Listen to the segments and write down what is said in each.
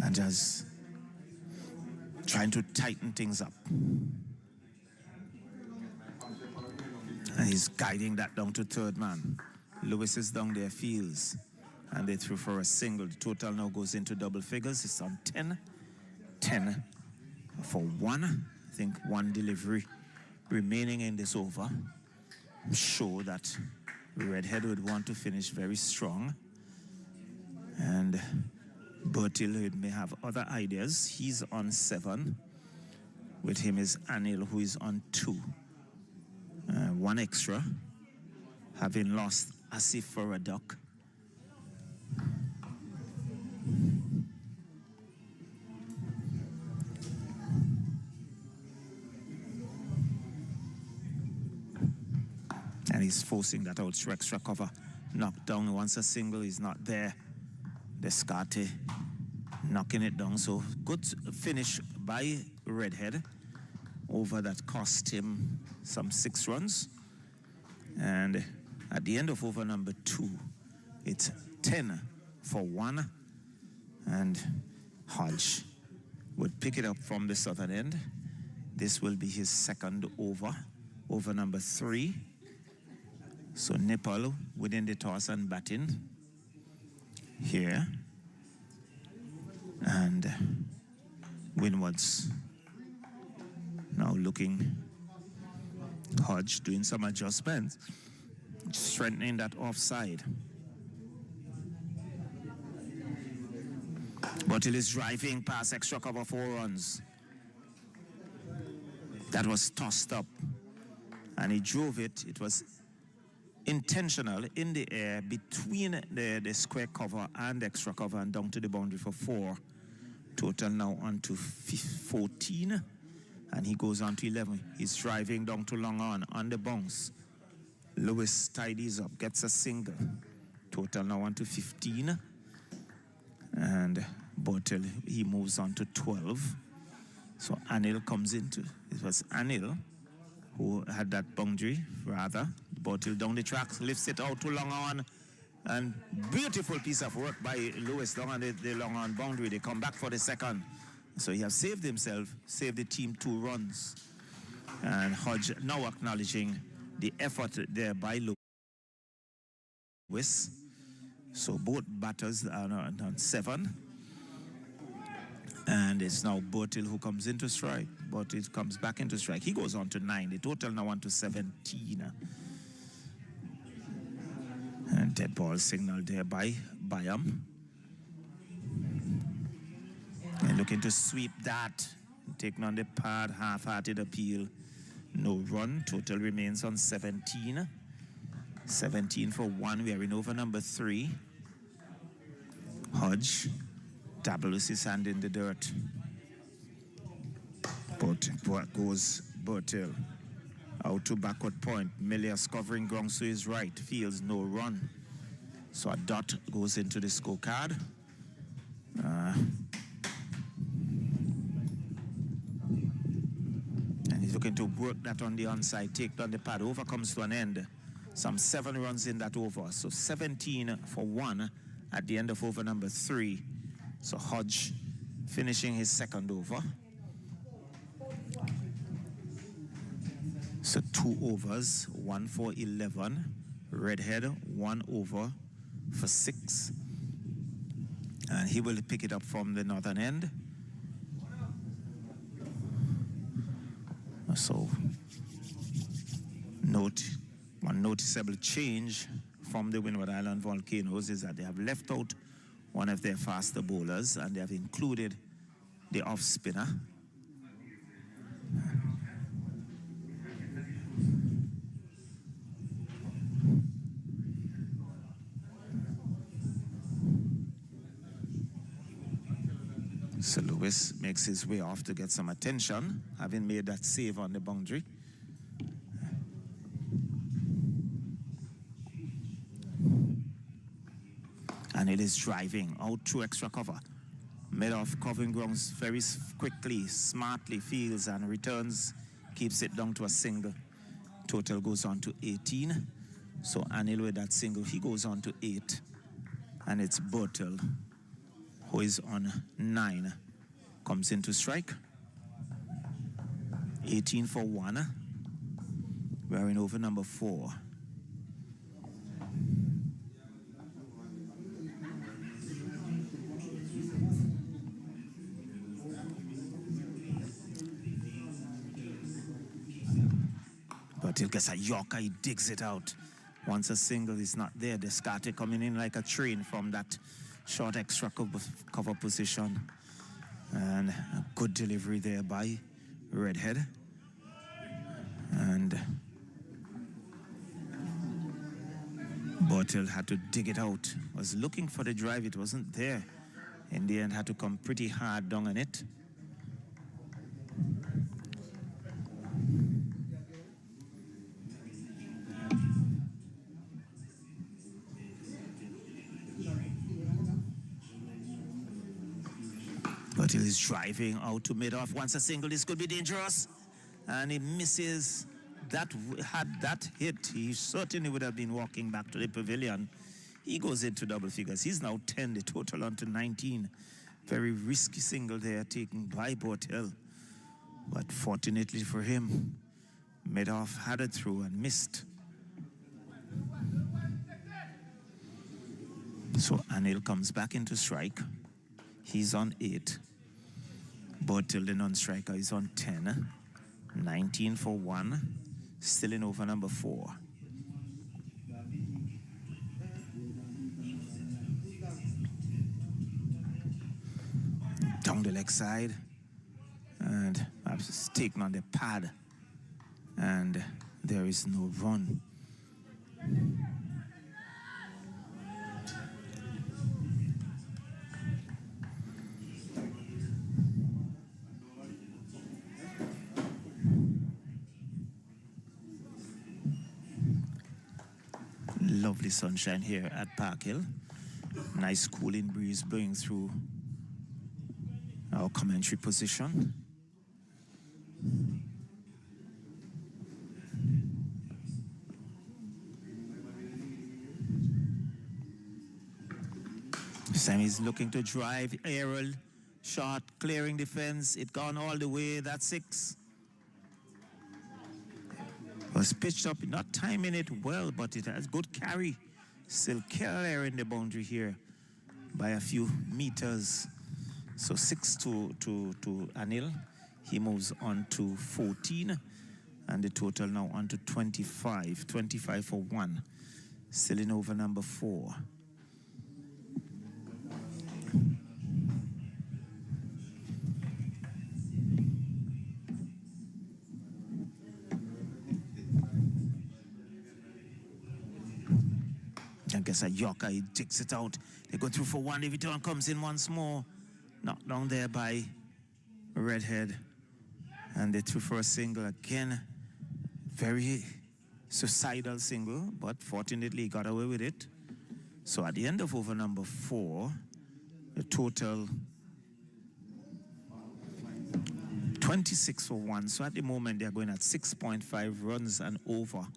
And just trying to tighten things up. And he's guiding that down to third man. Lewis is down there, Fields. And they threw for a single. The total now goes into double figures. It's on 10. 10 for 1. I think 1 delivery remaining in this over. I'm sure that Redhead would want to finish very strong. And Bertil may have other ideas. He's on 7. With him is Anil, who is on 2. 1 extra. Having lost Asif for a duck. And he's forcing that out to extra cover. Knocked down once a single is not there. Descarte knocking it down. So good finish by Redhead. Over that cost him some 6 runs. And at the end of over number 2, it's 10 for 1. And Hodge would pick it up from the southern end. This will be his second over number 3. So Nepal within the toss and batting here. And Windward's now looking. Hodge doing some adjustments, strengthening that offside. But it is driving past extra cover 4 runs. That was tossed up. And he drove it. It was intentional in the air between the square cover and extra cover and down to the boundary for 4. Total now on to 14. And he goes on to 11. He's driving down to long on the bounce. Lewis tidies up, gets a single. Total now on to 15. And Bertil, he moves on to 12. So Anil comes into, it was Anil who had that boundary, rather. Bertil down the track, lifts it out to long on. And beautiful piece of work by Lewis down on the long on boundary. They come back for the second. So he has saved himself, saved the team 2 runs. And Hodge now acknowledging the effort there by Lewis. So both batters are on 7. And it's now Bertil who comes into strike. Bertil comes back into strike. He goes on to 9. The total now on to 17. And dead ball signal there by Bayam. And looking to sweep that. Taking on the pad, half-hearted appeal. No run. Total remains on 17. 17 for 1. We are in over number 3. Hodge dabbles his hand in the dirt. But goes Bertil. Out to backward point. Milius covering ground to his right. Fields no run. So a dot goes into the scorecard. And he's looking to work that on the onside. Take down the pad. Over comes to an end. Some 7 runs in that over. So 17 for 1 at the end of over number 3. So Hodge finishing his second over. So 2 overs, 1 for 11. Redhead, 1 over for 6. And he will pick it up from the northern end. So one noticeable change from the Windward Island Volcanoes is that they have left out one of their faster bowlers and they have included the off spinner. So Lewis makes his way off to get some attention, having made that save on the boundary. And it is driving out through extra cover. Made off covering grounds very quickly, smartly, fields and returns, keeps it down to a single. Total goes on to 18. So Anil with that single, he goes on to 8. And it's Bertil who is on 9, comes into strike. 18 for 1. We're in over number 4. But he'll get a Yorker, he digs it out. Once a single is not there, Descartes coming in like a train from that short extra cover position. And a good delivery there by Redhead. And Bottle had to dig it out. Was looking for the drive, it wasn't there. In the end, had to come pretty hard down on it. But he is driving out to mid-off. Once a single, this could be dangerous. And he misses. Had that hit, he certainly would have been walking back to the pavilion. He goes into double figures. He's now 10, the total onto 19. Very risky single there taken by Bortel. But fortunately for him, mid-off had it through and missed. So Anil comes back into strike. He's on 8. Bortel, the non-striker, is on 10. 19 for 1. Still in over number 4. Down the leg side. And perhaps taken on the pad. And there is no run. Lovely sunshine here at Park Hill. Nice cooling breeze blowing through our commentary position. Sam is looking to drive. Aerial shot, clearing defense. It gone all the way. That's 6. Was pitched up, not timing it well, but it has good carry. Still clearing the boundary here by a few meters. So 6 to Anil. He moves on to 14, and the total now on to 25. 25 for 1. Still in over number 4. I guess a Yorker, he takes it out. They go through for 1. The return comes in once more. Knocked down there by Redhead. And they threw for a single again. Very suicidal single, but fortunately he got away with it. So at the end of over number 4, the total 26 for 1. So at the moment they're going at 6.5 runs and over.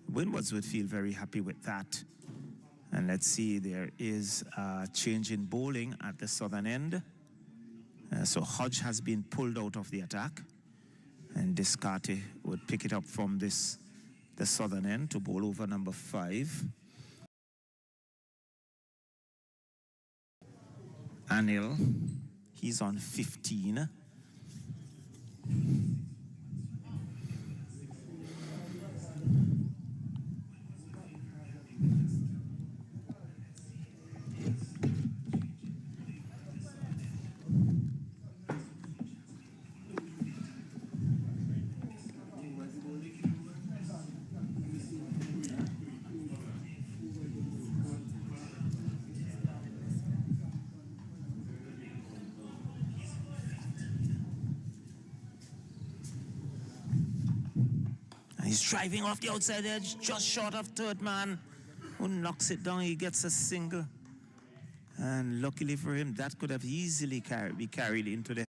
Windwards would feel very happy with that. And let's see, there is a change in bowling at the southern end. So Hodge has been pulled out of the attack. And Descartes would pick it up from the southern end to bowl over number 5. Anil, he's on 15. He's driving off the outside edge, just short of third man, who knocks it down. He gets a single. And luckily for him, that could have easily be carried into the